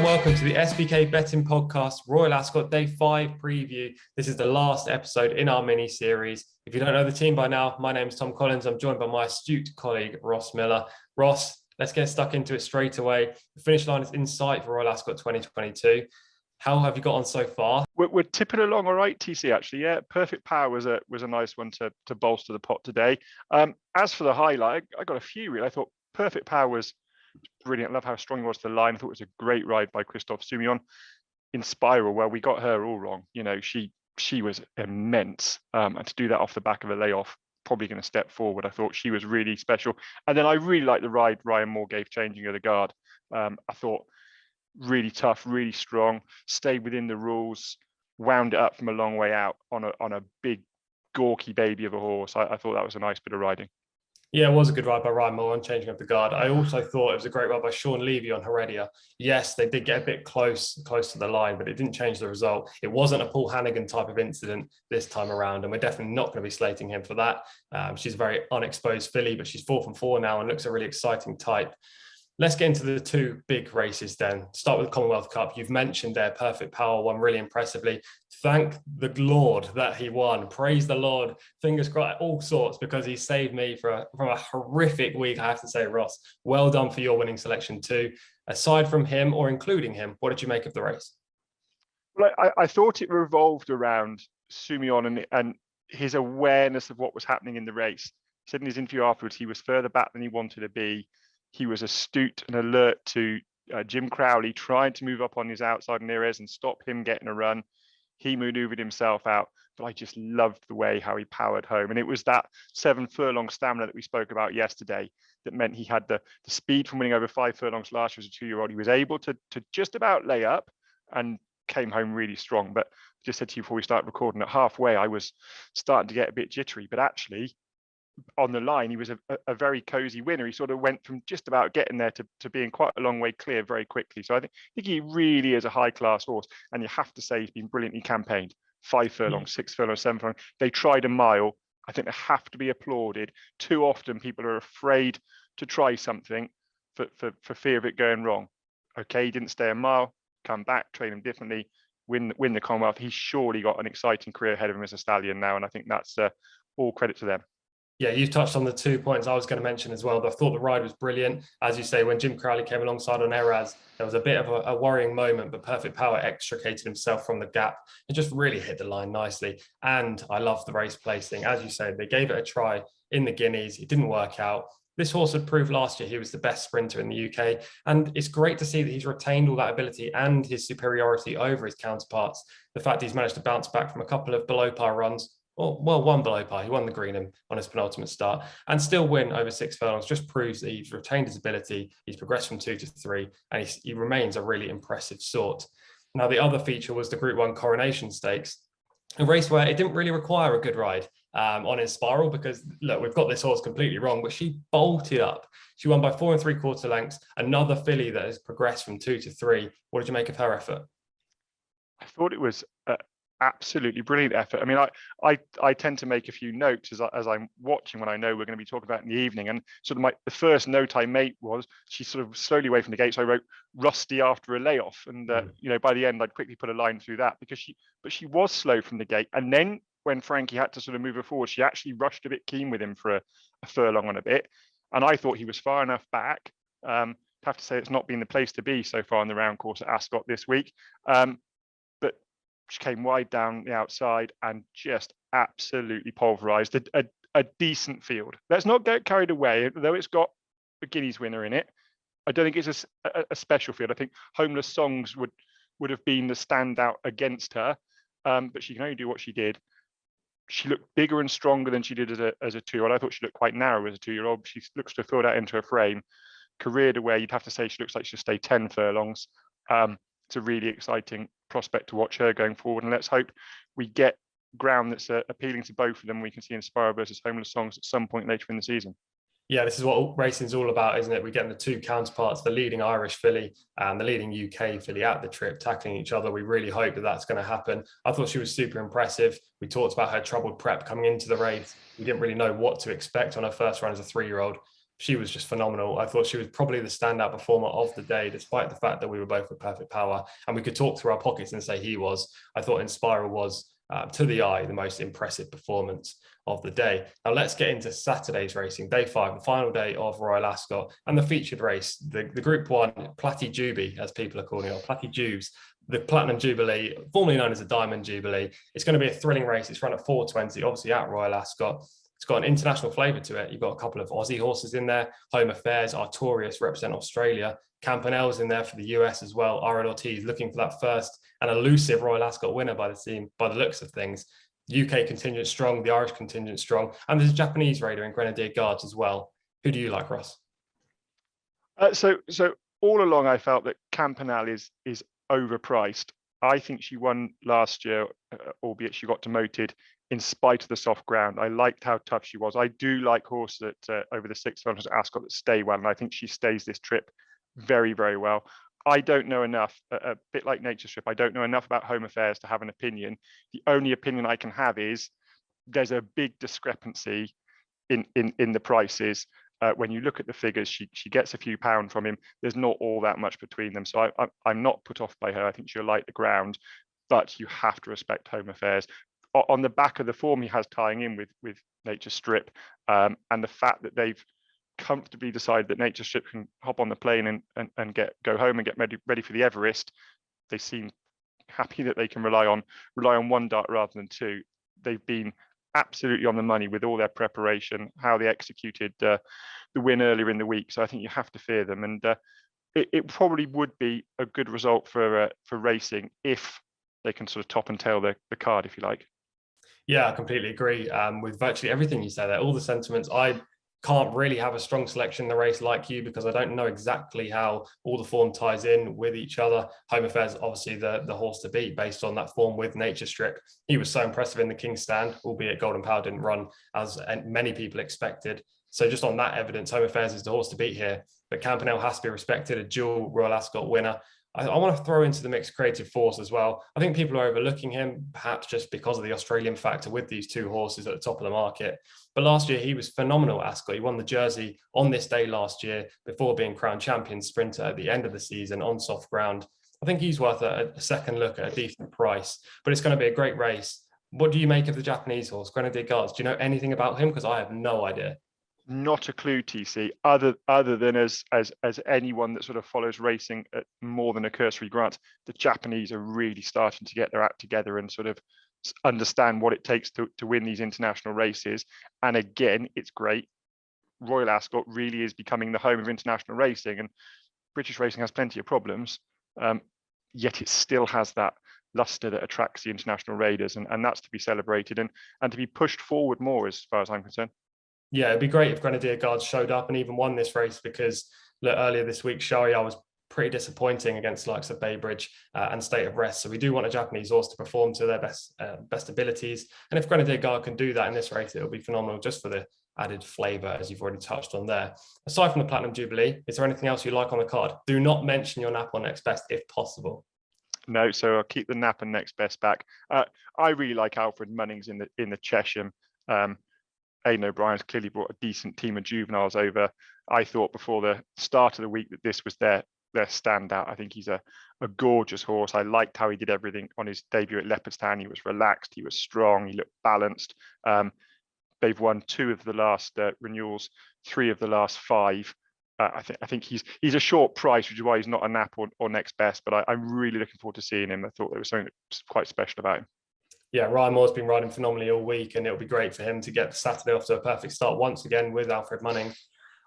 welcome to the SBK Betting Podcast, Royal Ascot Day 5 preview. This is the last episode in our mini-series. If you don't know the team by now, my name is Tom Collins. I'm joined by my astute colleague, Ross Millar. Ross, let's get stuck into it straight away. The finish line is in sight for Royal Ascot 2022. How have you got on so far? We're tipping along all right, TC, actually. Yeah, Perfect Power was a nice one to bolster the pot today. As for the highlight, I got a few, really. I thought Perfect Power was brilliant. I love how strong he was to the line. I thought it was a great ride by Christophe Soumillon. In Spiral, well, we got her all wrong. You know, she was immense. And to do that off the back of a layoff, probably going to step forward. I thought she was really special. And then I really liked the ride Ryan Moore gave changing of the guard. I thought really tough, really strong, stayed within the rules, wound it up from a long way out on a big, gawky baby of a horse. I thought that was a nice bit of riding. Yeah, it was a good ride by Ryan Moore on changing of the guard. I also thought it was a great ride by Sean Levy on Heredia. Yes, they did get a bit close to the line, but it didn't change the result. It wasn't a Paul Hannigan type of incident this time around, and we're definitely not going to be slating him for that. She's a very unexposed filly, but she's 4 from 4 now and looks a really exciting type. Let's get into the two big races then. Start with the Commonwealth Cup. You've mentioned their Perfect Power won really impressively. Thank the Lord that he won. Praise the Lord. Fingers crossed, all sorts, because he saved me from a horrific week, I have to say, Ross. Well done for your winning selection too. Aside from him or including him, what did you make of the race? Well, I thought it revolved around Soumillon and his awareness of what was happening in the race. He said in his interview afterwards he was further back than he wanted to be. He was astute and alert to Jim Crowley trying to move up on his outside Neres and stop him getting a run. He maneuvered himself out, but I just loved the way how he powered home. And it was that 7 furlong stamina that we spoke about yesterday that meant he had the speed from winning over 5 furlongs last year as a 2-year-old. He was able to just about lay up and came home really strong. But I just said to you before we started recording, at halfway, I was starting to get a bit jittery, but actually, on the line, he was a very cozy winner. He sort of went from just about getting there to being quite a long way clear very quickly. So I think he really is a high-class horse. And you have to say he's been brilliantly campaigned. 5 furlongs, 6 furlongs, 7 furlongs. They tried a mile. I think they have to be applauded. Too often people are afraid to try something for fear of it going wrong. Okay, he didn't stay a mile, come back, train him differently, win the Commonwealth. He's surely got an exciting career ahead of him as a stallion now. And I think that's all credit to them. Yeah, you've touched on the 2 points I was going to mention as well. But I thought the ride was brilliant. As you say, when Jim Crowley came alongside on Eraz, there was a bit of a worrying moment, but Perfect Power extricated himself from the gap and just really hit the line nicely. And I love the race placing. As you say, they gave it a try in the Guineas. It didn't work out. This horse had proved last year he was the best sprinter in the UK. And it's great to see that he's retained all that ability and his superiority over his counterparts. The fact he's managed to bounce back from a couple of below par runs, well, one below par. He won the Greenham on his penultimate start and still win over 6 furlongs just proves that he's retained his ability. He's progressed from 2 to 3 and he remains a really impressive sort. Now, the other feature was the Group 1 Coronation Stakes, a race where it didn't really require a good ride on his Spiral because, look, we've got this horse completely wrong, but she bolted up. She won by 4 3/4 lengths, another filly that has progressed from 2 to 3. What did you make of her effort? I thought it was absolutely brilliant effort. I mean, I tend to make a few notes as I'm watching when I know we're going to be talking about in the evening. And sort of the first note I made was she's sort of slowly away from the gate. So I wrote rusty after a layoff. And you know, by the end, I'd quickly put a line through that because she was slow from the gate. And then when Frankie had to sort of move her forward, she actually rushed a bit keen with him for a furlong and a bit. And I thought he was far enough back. Have to say it's not been the place to be so far in the round course at Ascot this week. But she came wide down the outside and just absolutely pulverized a decent field. Let's not get carried away, though it's got a Guineas winner in it. I don't think it's a special field. I think Homeless Songs would have been the standout against her, but she can only do what she did. She looked bigger and stronger than she did as a 2-year-old. I thought she looked quite narrow as a 2-year-old. She looks to have filled out into her frame. Careered away, you'd have to say she looks like she'll stay 10 furlongs. It's a really exciting prospect to watch her going forward, and let's hope we get ground that's appealing to both of them. We can see Inspire versus Homeless Songs at some point later in the season. Yeah, this is what racing's all about, isn't it? We're getting the two counterparts, the leading Irish filly and the leading UK filly at the trip, tackling each other. We really hope that that's going to happen. I thought she was super impressive. We talked about her troubled prep coming into the race. We didn't really know what to expect on her first run as a 3-year-old. she was just phenomenal. I thought she was probably the standout performer of the day, despite the fact that we were both with Perfect Power and we could talk through our pockets and say he was. I thought Inspiral was, to the eye, the most impressive performance of the day. Now let's get into Saturday's racing, day 5, the final day of Royal Ascot, and the featured race, the Group 1 Platinum Jubilee, as people are calling it, Platinum Jubes, the Platinum Jubilee, formerly known as the Diamond Jubilee. It's going to be a thrilling race. It's run at 4:20, obviously at Royal Ascot. It's got an international flavour to it. You've got a couple of Aussie horses in there. Home Affairs, Artorias represent Australia. Campanelle's in there for the US as well. Aaron Ortiz looking for that first and elusive Royal Ascot winner by the team, by the looks of things. UK contingent strong, the Irish contingent strong, and there's a Japanese raider in Grenadier Guards as well. Who do you like, Ross? So all along, I felt that Campanelle is overpriced. I think she won last year, albeit she got demoted in spite of the soft ground. I liked how tough she was. I do like horses that over the 600 at Ascot that stay well, and I think she stays this trip very, very well. I don't know enough, a bit like Nature Strip, I don't know enough about Home Affairs to have an opinion. The only opinion I can have is there's a big discrepancy in the prices. When you look at the figures, she gets a few pounds from him. There's not all that much between them. So I'm not put off by her. I think she'll light the ground, but you have to respect Home Affairs. On the back of the form he has tying in with Nature Strip, and the fact that they've comfortably decided that Nature Strip can hop on the plane and go home and get ready for the Everest, they seem happy that they can rely on one dart rather than two. They've been absolutely on the money with all their preparation, how they executed the win earlier in the week. So I think you have to fear them, and it probably would be a good result for racing if they can sort of top and tail the card, if you like. Yeah, I completely agree with virtually everything you said there. All the sentiments. I can't really have a strong selection in the race like you because I don't know exactly how all the form ties in with each other. Home Affairs, obviously the horse to beat based on that form with Nature Strip. He was so impressive in the King's Stand, albeit Golden Power didn't run as many people expected. So just on that evidence, Home Affairs is the horse to beat here. But Campanelle has to be respected, a dual Royal Ascot winner. I want to throw into the mixed creative force as well. I think people are overlooking him, perhaps just because of the Australian factor with these two horses at the top of the market. But last year, he was phenomenal at Ascot. He won the Jersey on this day last year before being crowned champion sprinter at the end of the season on soft ground. I think he's worth a second look at a decent price, but it's going to be a great race. What do you make of the Japanese horse, Grenadier Guards? Do you know anything about him? Because I have no idea. Not a clue, TC, other than as anyone that sort of follows racing at more than a cursory glance, the Japanese are really starting to get their act together and sort of understand what it takes to win these international races. And again, it's great. Royal Ascot really is becoming the home of international racing, and British racing has plenty of problems, yet it still has that luster that attracts the international raiders, and that's to be celebrated and to be pushed forward more, as far as I'm concerned. Yeah, it'd be great if Grenadier Guards showed up and even won this race, because look, earlier this week, Sharia was pretty disappointing against the likes of Baybridge and State of Rest. So we do want a Japanese horse to perform to their best abilities. And if Grenadier Guard can do that in this race, it'll be phenomenal just for the added flavour, as you've already touched on there. Aside from the Platinum Jubilee, is there anything else you like on the card? Do not mention your nap on next best if possible. No, so I'll keep the nap and next best back. I really like Alfred Munnings in the Chesham. Aidan O'Brien's clearly brought a decent team of juveniles over. I thought before the start of the week that this was their standout. I think he's a gorgeous horse. I liked how he did everything on his debut at Leopardstown. He was relaxed, he was strong, he looked balanced. They've won 2 of the last renewals, 3 of the last 5. I think he's a short price, which is why he's not a nap or next best, but I'm really looking forward to seeing him. I thought there was something quite special about him. Yeah, Ryan Moore's been riding phenomenally all week, and it'll be great for him to get Saturday off to a perfect start once again with Alfred Munning.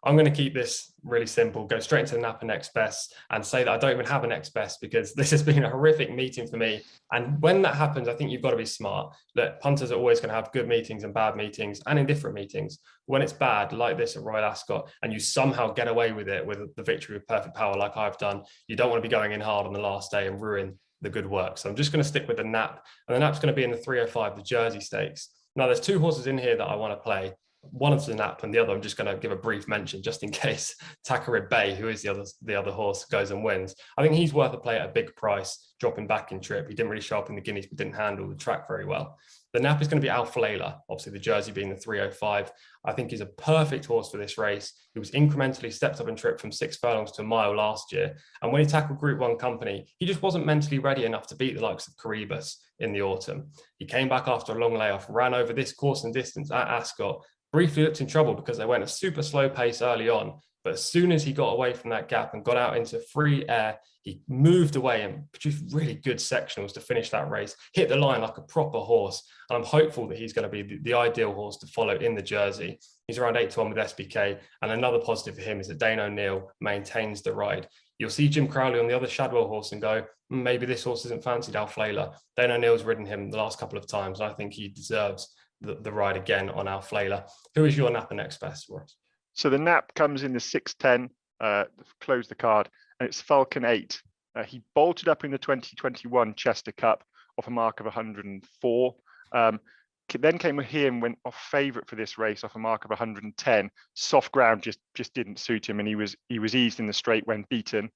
I'm going to keep this really simple, go straight into the nap and next best, and say that I don't even have a next best, because this has been a horrific meeting for me. And when that happens, I think you've got to be smart. Look, punters are always going to have good meetings and bad meetings and indifferent meetings. When it's bad, like this at Royal Ascot, and you somehow get away with it with the victory with perfect power like I've done, you don't want to be going in hard on the last day and ruin the good work. So I'm just going to stick with the nap, and the nap's going to be in the 305, the Jersey Stakes. Now there's 2 horses in here that I want to play. One of the nap and the other, I'm just going to give a brief mention just in case Takarid Bay, who is the other horse, goes and wins. I think he's worth a play at a big price, dropping back in trip. He didn't really show up in the Guineas, but didn't handle the track very well. The nap is going to be Alfalela, obviously the jersey being the 305. I think he's a perfect horse for this race. He was incrementally stepped up in trip from 6 furlongs to a mile last year. And when he tackled Group 1 company, he just wasn't mentally ready enough to beat the likes of Caribus in the autumn. He came back after a long layoff, ran over this course and distance at Ascot, briefly looked in trouble because they went a super slow pace early on. But as soon as he got away from that gap and got out into free air, he moved away and produced really good sectionals to finish that race, hit the line like a proper horse. And I'm hopeful that he's going to be the ideal horse to follow in the jersey. He's around 8-1 with SBK. And another positive for him is that Dane O'Neill maintains the ride. You'll see Jim Crowley on the other Shadwell horse and go, maybe this horse isn't fancied Alfalela. Dane O'Neill's ridden him the last couple of times, and I think he deserves the ride again on Alfalela. Who is your napper next best, Ross? So the nap comes in the 6:10, close the card, and it's Falcon 8. He bolted up in the 2021 Chester Cup off a mark of 104. Then came here and went off favourite for this race off a mark of 110. Soft ground just didn't suit him, and he was eased in the straight when beaten.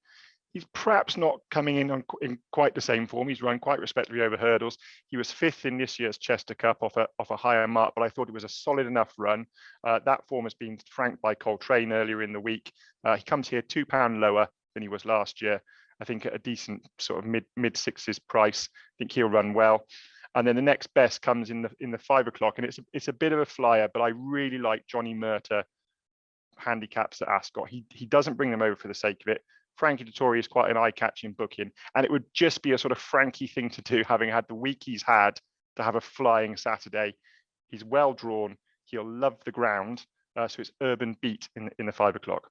He's perhaps not coming in quite the same form. He's run quite respectably over hurdles. He was 5th in this year's Chester Cup off a higher mark, but I thought it was a solid enough run. That form has been franked by Coltrane earlier in the week. He comes here £2 lower than he was last year. I think at a decent sort of mid sixes price. I think he'll run well. And then the next best comes in the 5 o'clock, and it's a bit of a flyer, but I really like Johnny Murter handicaps at Ascot. He doesn't bring them over for the sake of it. Frankie Dettori is quite an eye-catching booking, and it would just be a sort of Frankie thing to do, having had the week he's had, to have a flying Saturday. He's well drawn. He'll love the ground. So it's Urban Beat in the 5 o'clock.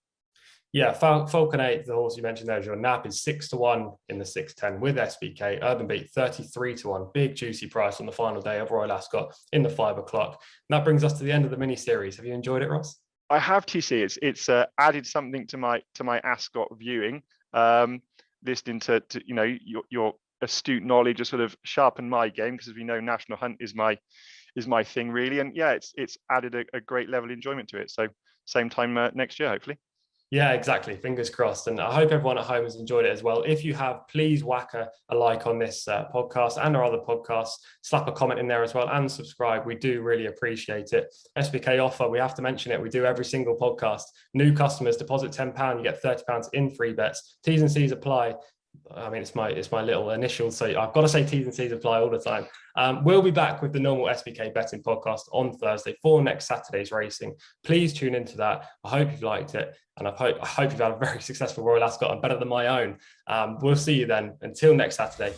Yeah, Falcon 8, the horse you mentioned there, your nap is 6-1 in the 6:10 with SBK. Urban Beat 33-1. Big juicy price on the final day of Royal Ascot in the 5 o'clock. And that brings us to the end of the mini series. Have you enjoyed it, Ross? I have TC. It's added something to my Ascot viewing. Listening to your astute knowledge has sort of sharpened my game, because as we know, National Hunt is my thing really. And yeah, it's added a great level of enjoyment to it. So same time next year, hopefully. Yeah, exactly. Fingers crossed. And I hope everyone at home has enjoyed it as well. If you have, please whack a like on this podcast and our other podcasts. Slap a comment in there as well and subscribe. We do really appreciate it. SBK offer, we have to mention it. We do every single podcast. New customers deposit £10, you get £30 in free bets. T's and C's apply. I mean, it's my little initial, so I've got to say T's and C's apply all the time. We'll be back with the normal SBK betting podcast on Thursday for next Saturday's racing. Please tune into that. I hope you've liked it, and I hope you've had a very successful Royal Ascot and better than my own. We'll see you then. Until next Saturday.